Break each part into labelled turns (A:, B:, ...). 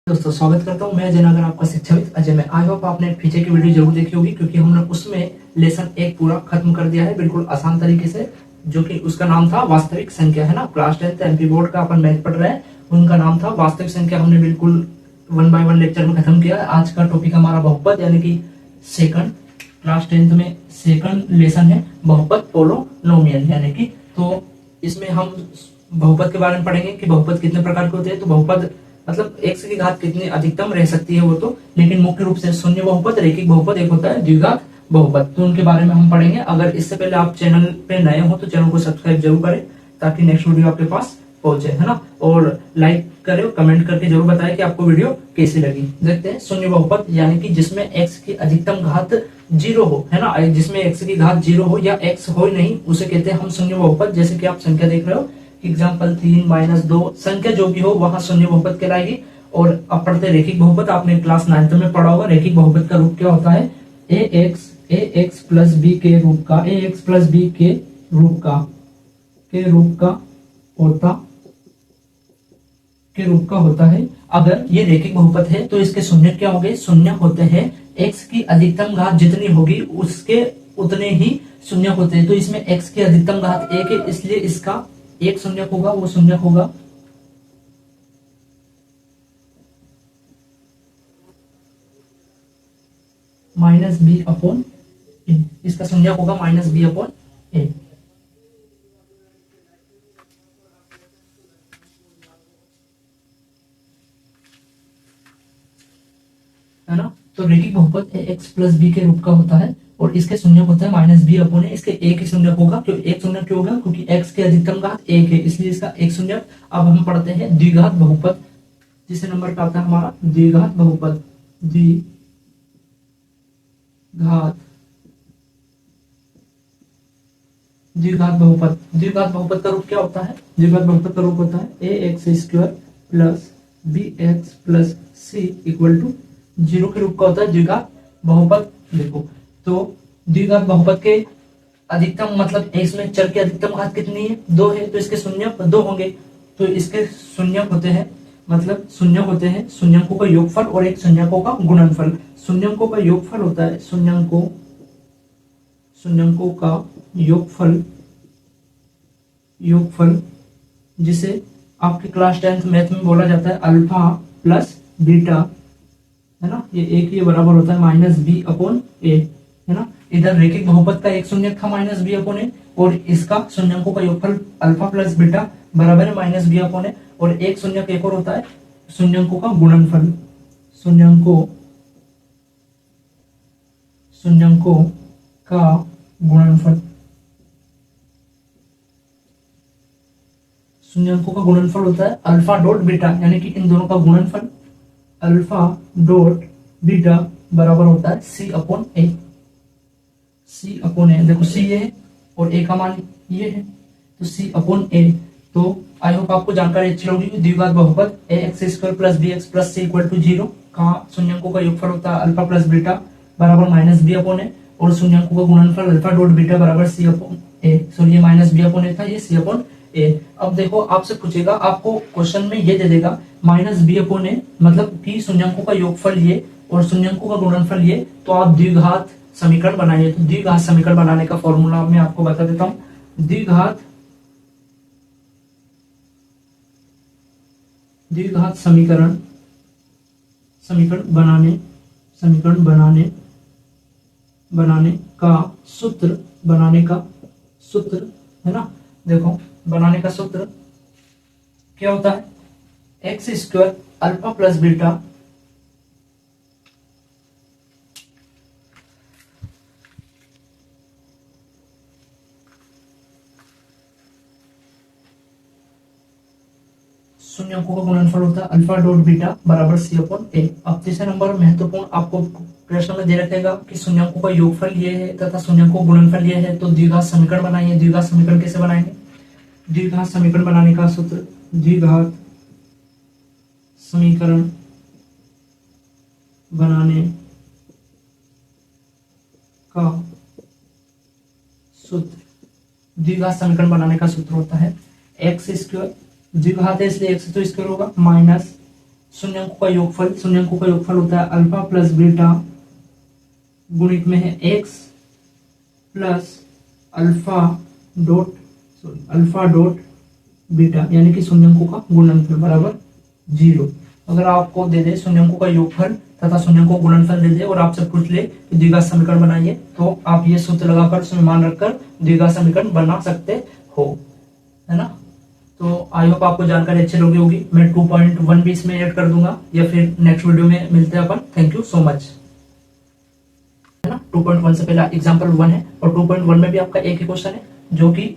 A: दोस्तों स्वागत करता हूं मैं जनागर आपका शिक्षाविद अजय में। आई होप आपने पीछे की वीडियो जरूर देखी होगी क्योंकि हमने उसमें लेसन 1 पूरा खत्म कर दिया है बिल्कुल आसान तरीके से, जो कि उसका नाम था वास्तविक संख्या, है ना। क्लास 10 एमपी बोर्ड का अपन मैथ पढ़ रहे हैं, उनका नाम था वास्तविक संख्या। हमने बिल्कुल 1 बाय 1 लेक्चर में खत्म किया। आज का टॉपिक हमारा बहुपद यानी कि सेकंड क्लास 10 में सेकंड लेसन है बहुपद पोलोनोमियल यानी कि। तो इसमें हम बहुपद के बारे में पढ़ेंगे कि बहुपद कितने प्रकार के होते हैं। तो बहुपद मतलब x की घात कितनी अधिकतम रह सकती है वो तो, लेकिन मुख्य रूप से शून्य बहुपद, रैखिक बहुपद, एक होता है द्विघात बहुपद। तो उनके बारे में हम पढ़ेंगे। अगर इससे पहले आप चैनल पे नए हो तो चैनल को सब्सक्राइब जरूर करें ताकि नेक्स्ट वीडियो आपके पास पहुंचे, है ना। और लाइक करें, कमेंट करके जरूर बताएं कि आपको वीडियो कैसी लगी। देखते हैं शून्य बहुपद यानी कि जिसमें x की अधिकतम घात 0 हो, है ना। जिसमें x की घात 0 हो या x हो ही नहीं, उसे कहते हैं हम शून्य बहुपद। जैसे कि आप संख्या देख रहे हो, एग्जाम्पल 3 - 2, संख्या जो भी हो वहां शून्य बहुपद कहलाएगी। और अब पढ़ते रैखिक बहुपद। आपने क्लास 9 में पढ़ा होगा रैखिक बहुपद का रूप क्या होता है। ax प्लस बी के रूप का, ax प्लस बी के रूप का होता है। अगर ये रैखिक बहुपद है तो इसके शून्य क्या होंगे, शून्य होते हैं। x की अधिकतम घात जितनी होगी उसके उतने ही शून्य होते हैं। तो इसमें x की अधिकतम घात 1 है, इसलिए इसका एक शून्य होगा, वो शून्य होगा -b/a। इसका शून्य होगा -b/a, है ना। तो रैखिक बहुपद ax प्लस b के रूप का होता है और इसके शून्य होता है -b/a। इसके एक ही शून्य होगा। क्यों एक शून्य क्यों होगा, क्योंकि x की अधिकतम घात 1 है, इसलिए इसका एक शून्य। अब हम पढ़ते हैं द्विघात बहुपद, जिसे नंबर का आता है हमारा द्विघात बहुपद। द्विघात बहुपद का रूप क्या होता है। द्विघात बहुपद का रूप होता है ax² plus bx plus c equal to 0 के रूप का होता है द्विघात बहुपद। देखो तो द्विघात बहुपद के अधिकतम मतलब इसमें चर की अधिकतम घात कितनी है, 2 है, तो इसके शून्य 2 होंगे। तो इसके शून्य होते हैं, मतलब शून्य होते हैं शून्यंकों का योगफल और एक शून्यंकों का गुणनफल। शून्यंकों का योगफल होता है शून्यंकों का योगफल, जिसे आपकी क्लास 10th मैथ में बोला जाता है अल्फा प्लस बीटा, है ना। ये एक ही बराबर होता है -b/a, है ना। इधर रैखिक बहुपद का एक शून्य था -b/a और इसका शून्यंकों का योगफल अल्फा प्लस बीटा बराबर है -b/a। और एक शून्य एक और होता है शून्यंकों का गुणनफल। शून्यंकों का गुणनफल, शून्यंकों का गुणनफल होता है अल्फा डॉट बीटा, यानी कि इन दोनों का गुणनफल अल्फा डॉट बीटा बराबर होता है c/a। देखो c ये है और a का मान ये है, तो c/a। तो आई होप आपको जानकारी अच्छी होगी। द्विघात बहुपद ax² plus bx plus c equal to 0 का शून्यंकों का योगफल होता है अल्फा प्लस बीटा बराबर -b/a और शून्यंकों का गुणनफल अल्फा डॉट बीटा बराबर c/a। सॉरी ये -b/a था, ये c/a। अब देखो आपसे पूछेगा, आपको क्वेश्चन में ये दे देगा -b/a मतलब कि शून्यंकों का योगफल ये और शून्यंकों का गुणनफल ये, तो आप द्विघात समीकरण बनाइए। तो द्विघात समीकरण बनाने का फॉर्मूला मैं आपको बता देता हूं। द्विघात समीकरण बनाने का सूत्र, है ना। देखो बनाने का सूत्र क्या होता है, x² अल्फा प्लस बीटा शून्यंकों का गुणनफल होता है अल्फा डॉट बीटा बराबर c/a। अब तीसरे नंबर महत्वपूर्ण आपको प्रश्न में दे रखेगा कि शून्यंकों का योगफल ये है तथा शून्यंकों का गुणनफल ये है, तो द्विघात समीकरण बनाइए। द्विघात समीकरण कैसे बनाएंगे, द्विघात समीकरण बनाने का सूत्र, द्विघात समीकरण बनाने का सूत्र, द्विघात समीकरण बनाने का सूत्र होता है x² द्विघात है इसलिए x तो स्क्वायर होगा माइनस शून्यंकों का योगफल होता है अल्फा प्लस बीटा गुणित में है x plus alpha dot beta, यानी कि शून्यंकों का गुणनफल बराबर 0। अगर आपको दे दे शून्यंकों का योगफल तथा शून्यंकों का गुणनफल दे दे और आपसे पूछ ले कि द्विघात समीकरण बनाइए, तो आप ये सूत्र लगाकर उसमें मान रखकर द्विघात समीकरण बना सकते हो, है ना। तो आई होप आपको जानकारी अच्छी लगी होगी। मैं 2.1 भी इसमें ऐड कर दूंगा या फिर नेक्स्ट वीडियो में मिलते हैं अपन। थैंक यू सो मच, है ना। 2.1 से पहला एग्जाम्पल 1 है और 2.1 में भी आपका एक ही क्वेश्चन है जो कि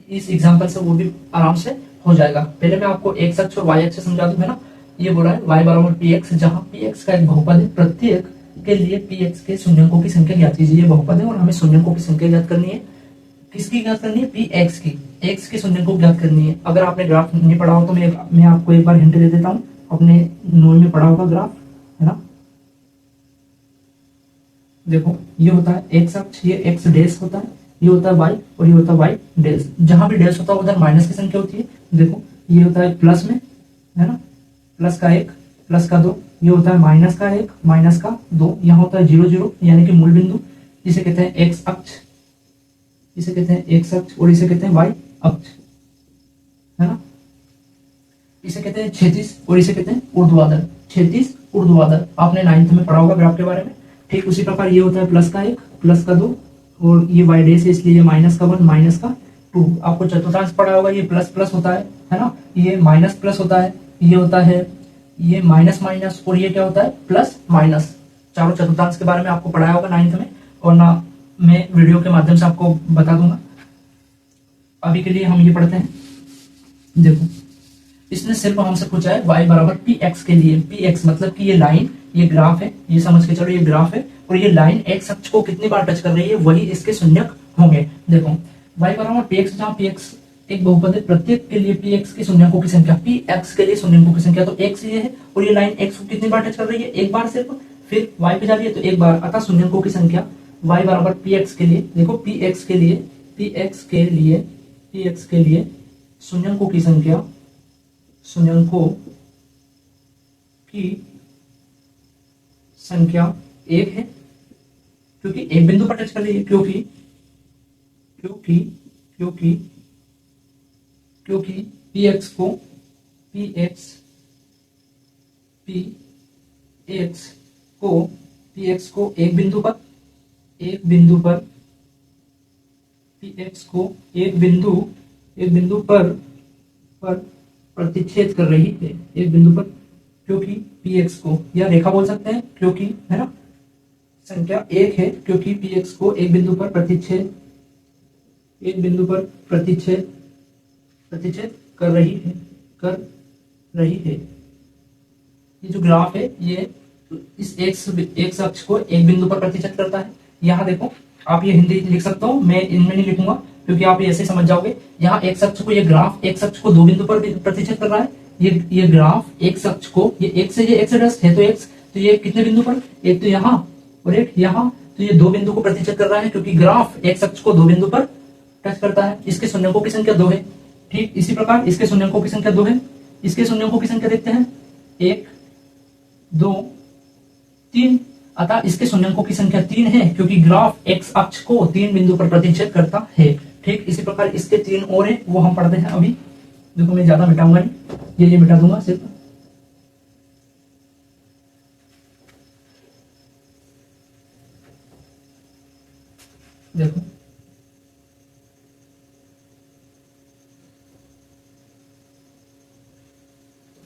A: इस एग्जाम्पल से वो भी आराम से हो जाएगा। पहले मैं आपको एक्स अक्ष और वाई अक्ष समझा दूं, है ना। ये बोला है y बराबर पी एक्स, जहां पी एक्स का एक बहुपद है, प्रत्येक के लिए पी एक्स के शून्यंकों की संख्या ज्ञात कीजिए। ये बहुपद है और हमें शून्यंकों की संख्या ज्ञात करनी है। किसकी ज्ञात करनी है? पी एक्स की, एक्स के शून्यंकों की ज्ञात करनी है। अगर आपने ग्राफ नहीं पढ़ा हो तो मैं आपको एक बार हिंट दे देता हूँ, अपने नोट में पढ़ा होगा ग्राफ, है ना। देखो ये होता है एक्स अक्ष, ये एक्स डैश होता है, ये होता है वाई और ये होता है वाई डैश। जहां भी डैश होता है उधर माइनस की संख्या होती है। देखो ये होता है प्लस में, है ना, प्लस का 1 प्लस का 2, ये होता है माइनस का 1 माइनस का 2, यहाँ होता है 0 0 यानी कि मूल बिंदु, इसे कहते हैं एक्स अक्ष, इसे कहते हैं एक्स अक्ष और इसे कहते हैं वाई अक्ष, है ना। इसे कहते हैं क्षैतिज और इसे कहते हैं ऊर्ध्वाधर। क्षैतिज ऊर्ध्वाधर आपने 9th में पढ़ा होगा ग्राफ के बारे में। ठीक उसी प्रकार ये होता है प्लस का 1 प्लस का 2 और ये वाई डैश है इसलिए ये माइनस का 1 माइनस का 2। आपको चतुर्थांश पढ़ा होगा, ये प्लस प्लस होता है ना, ये माइनस प्लस होता है, ये होता है ये माइनस माइनस और ये क्या होता है प्लस माइनस। चारों चतुर्थांश के बारे में आपको पढ़ाया होगा 9th में और ना मैं वीडियो के माध्यम से आपको बता दूंगा। अभी के लिए हम ये पढ़ते हैं। देखो इसने सिर्फ हमसे पूछा है y बराबर पी एक्स के लिए। पी एक्स मतलब कि ये लाइन, ये ग्राफ है, ये समझ के चलो ये ग्राफ है और ये लाइन एक्स अक्ष को कितनी बार टच कर रही है वही इसके शून्यक होंगे। देखो y बराबर पी एक्स, जहां पी एक्स एक बहुपद है, प्रत्येक के लिए पी एक्स की शून्यकों की संख्या, पी एक्स के लिए शून्यकों की संख्या, तो एक्स ये है और ये लाइन एक्स को कितनी बार टच कर रही है? एक बार सिर्फ, फिर y पे जा रही है तो एक बार, अतः शून्यकों की संख्या y बराबर पी एक्स के लिए। देखो पी एक्स के लिए शून्यकों की संख्या, शून्यकों की संख्या 1 है क्योंकि एक बिंदु पर टच कर रही है, क्योंकि पी एक्स को एक बिंदु पर प्रतिच्छेद कर रही है, एक बिंदु पर, क्योंकि पी एक्स को, या रेखा बोल सकते हैं क्योंकि, है ना, संख्या 1 है क्योंकि पी एक्स को एक बिंदु पर प्रतिच्छेद कर रही है। ये जो ग्राफ है ये इस एक्स अक्ष को एक बिंदु पर प्रतिच्छेद करता है। यहाँ देखो आप ये हिंदी लिख सकते हो, मैं इनमें नहीं लिखूंगा क्योंकि आप ऐसे समझ जाओगे। यहाँ एक्स अक्ष को, ये ग्राफ एक्स अक्ष को 2 बिंदु पर प्रतिच्छेद कर रहा है। ये ग्राफ एक्स अक्ष को, ये एक्स है तो एक्स, तो ये कितने बिंदु पर, एक तो यहाँ और एक यहाँ, तो ये 2 बिंदु को प्रतिच्छेद कर रहा है क्योंकि ग्राफ एक्स अक्ष को 2 बिंदु पर टच करता है। इसके शून्यकों की संख्या 2 है। ठीक इसी प्रकार इसके शून्यकों की संख्या 2 है। इसके शून्यकों की संख्या देखते हैं 1 2 3, अतः इसके शून्यकों की संख्या 3 है क्योंकि ग्राफ एक्स अक्ष को 3 बिंदु पर प्रतिच्छेद करता है। ठीक इसी प्रकार इसके 3 और हैं, वो हम पढ़ते हैं अभी। देखो मैं ज्यादा मिटाऊंगा नहीं, ये मिटा दूंगा सिर्फ। देखो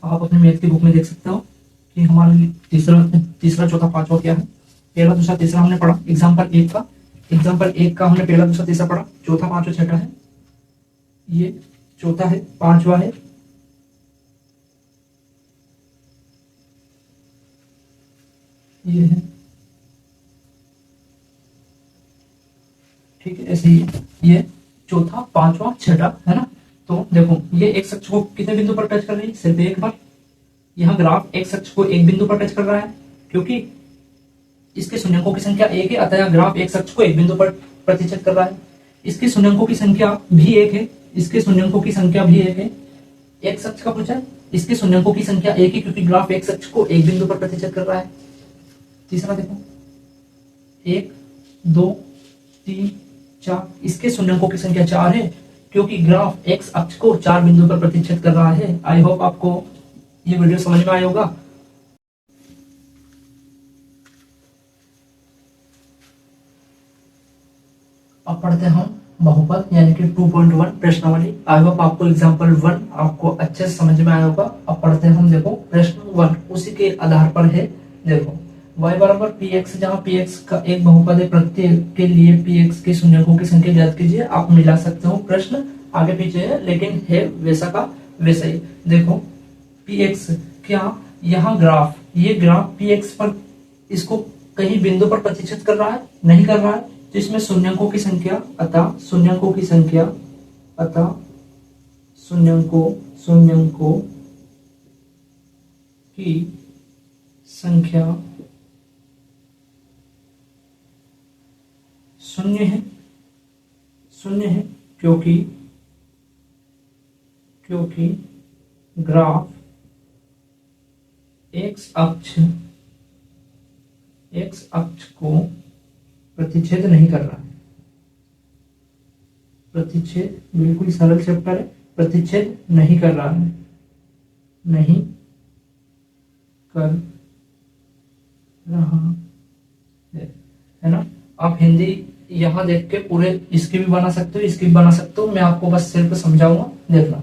A: आप अपने मैथ की बुक में देख सकते हो कि हमारे लिए तीसरा चौथा पांचवा क्या है। पहला दूसरा तीसरा हमने पढ़ा एग्जाम्पल 1 का हमने पहला दूसरा तीसरा पढ़ा। चौथा पांचवा छठा है, ये चौथा है, पांचवा है, ये है। ठीक है, ऐसे ही ये चौथा पांचवा छठा, है ना। तो देखो ये एक्स अक्ष को कितने बिंदु पर टच कर रही है? सिर्फ एक बार। यहाँ ग्राफ एक्स अक्ष को एक बिंदु पर टच कर रहा है क्योंकि इसके शून्यकों की संख्या 1 है, अतः ग्राफ एक्स अक्ष को एक बिंदु पर प्रतिच्छेद कर रहा है। इसके शून्यकों की संख्या भी 1 है, इसके शून्यकों की संख्या भी 1 है। एक्स अक्ष का पूछा है, इसके शून्यकों की संख्या एक ही, क्योंकि ग्राफ एक्स अक्ष को एक बिंदु पर प्रतिच्छेद कर रहा है। तीसरा देखो 1 2 3 4, इसके शून्यकों की संख्या 4 है, क्योंकि ग्राफ एक्स अक्ष को 4 बिंदु पर प्रतिच्छेद कर रहा है। आई होप आपको ये वीडियो समझ में आया होगा। अब पढ़ते हैं हम बहुपद यानी कि 2.1 प्रश्नावली। आई होप आपको एग्जांपल 1 आपको अच्छे से समझ में आया होगा। अब पढ़ते हैं हम, देखो प्रश्न 1 उसी के आधार पर है। देखो y बराबर px, जहां px का एक बहुपद है, प्रत्येक के लिए px के शून्यकों की संख्या ज्ञात कीजिए। आप मिला सकते हो, प्रश्न आगे पीछे है लेकिन है वैसा का वैसा ही। देखो px, क्या यहाँ ग्राफ, ये ग्राफ px पर इसको कहीं बिंदु पर प्रतिच्छेद कर रहा है? नहीं कर रहा है। तो इसमें शून्यकों की संख्या अतः शून्यकों की संख्या शून्यकों की संख्या शून्य है, क्योंकि ग्राफ एक्स अक्ष को प्रतिच्छेद नहीं कर रहा है। प्रतिच्छेद बिल्कुल सरल चैप्टर है, प्रतिच्छेद नहीं कर रहा है, नहीं कर रहा है ना। आप हिंदी यहाँ देख के पूरे इसकी भी बना सकते हो, इसकी भी बना सकते हो, मैं आपको बस सिर्फ समझाऊंगा। देखना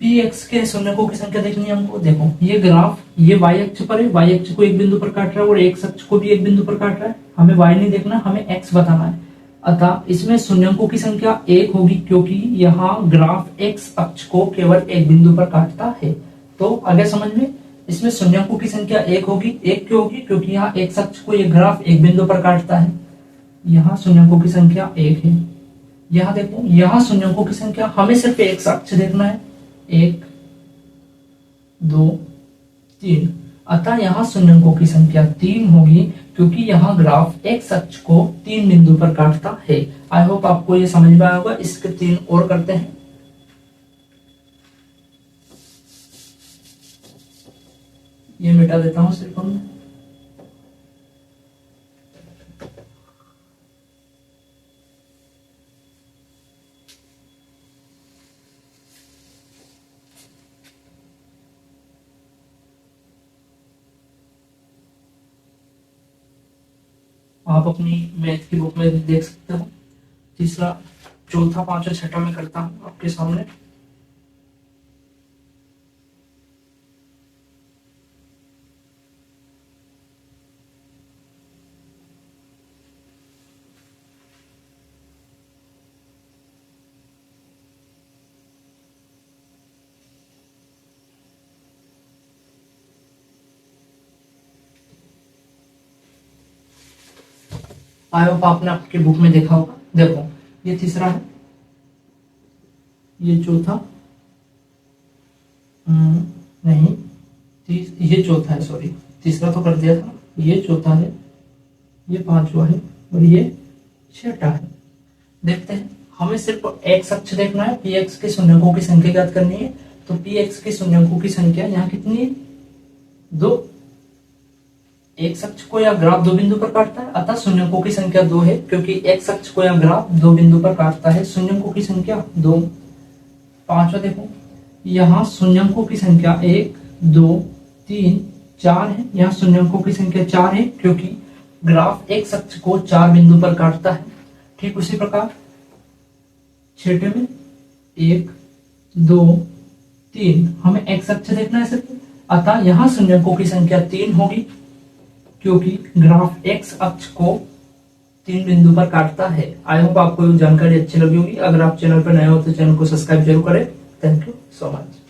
A: px के शून्यकों की संख्या देखनी है हमको। देखो ये ग्राफ, ये y अक्ष पर है, y अक्ष को एक बिंदु पर काट रहा है और x अक्ष को भी एक बिंदु पर काट रहा है। हमें y नहीं देखना, हमें x बताना है। अतः इसमें शून्यकों की संख्या 1 होगी, क्योंकि यहाँ ग्राफ x अक्ष को केवल एक बिंदु पर काटता है। तो आगे समझ में, इसमें शून्यकों की संख्या 1 होगी। 1 क्यों होगी? क्योंकि यहाँ x अक्ष को ये ग्राफ एक बिंदु पर काटता है। यहाँ शून्यकों की संख्या 1 है। यहाँ देखो, यहाँ शून्यकों की संख्या, हमें सिर्फ x अक्ष देखना है, 1 2 3। अतः यहाँ शून्यकों की संख्या 3 होगी, क्योंकि यहाँ ग्राफ एक्स अक्ष को 3 बिंदु पर काटता है। आई होप आपको ये समझ में आया होगा। इसके 3 और करते हैं। ये मिटा देता हूं सिर्फ हम। आप अपनी मैथ की बुक में देख सकते हो। तीसरा, चौथा, पांचवा, छठा में करता हूं आपके सामने। आई होप आपने आपकी बुक में देखा होगा। देखो ये तीसरा है, ये चौथा, नहीं ये चौथा है, सॉरी तीसरा तो कर दिया था। ये चौथा है, ये पांचवा है और ये छठा है। देखते हैं, हमें सिर्फ एक्स अक्ष देखना है, पी एक्स के शून्यकों की संख्या ज्ञात करनी है। तो पी एक्स के शून्यकों की संख्या यहाँ कितनी है? 2। एक्स अक्ष को या ग्राफ 2 बिंदु पर काटता है, अतः शून्यकों की संख्या 2 है, क्योंकि एक्स अक्ष को या ग्राफ 2 बिंदु पर काटता है। शून्यकों की संख्या 2। पांचवा देखो, यहाँ शून्यकों की संख्या 1 2 3 4 है। यहाँ शून्यकों की संख्या 4 है, क्योंकि ग्राफ एक्स अक्ष को 4 बिंदु पर काटता है। ठीक उसी प्रकार छठे में 1 2 3, हमें एक्स अक्ष देखना है सिर्फ, अतः यहाँ शून्यकों की संख्या 3 होगी, क्योंकि ग्राफ एक्स अक्ष को 3 बिंदु पर काटता है। आई होप आपको जानकारी अच्छी लगी होगी। अगर आप चैनल पर नए हो तो चैनल को सब्सक्राइब जरूर करें। Thank you so much.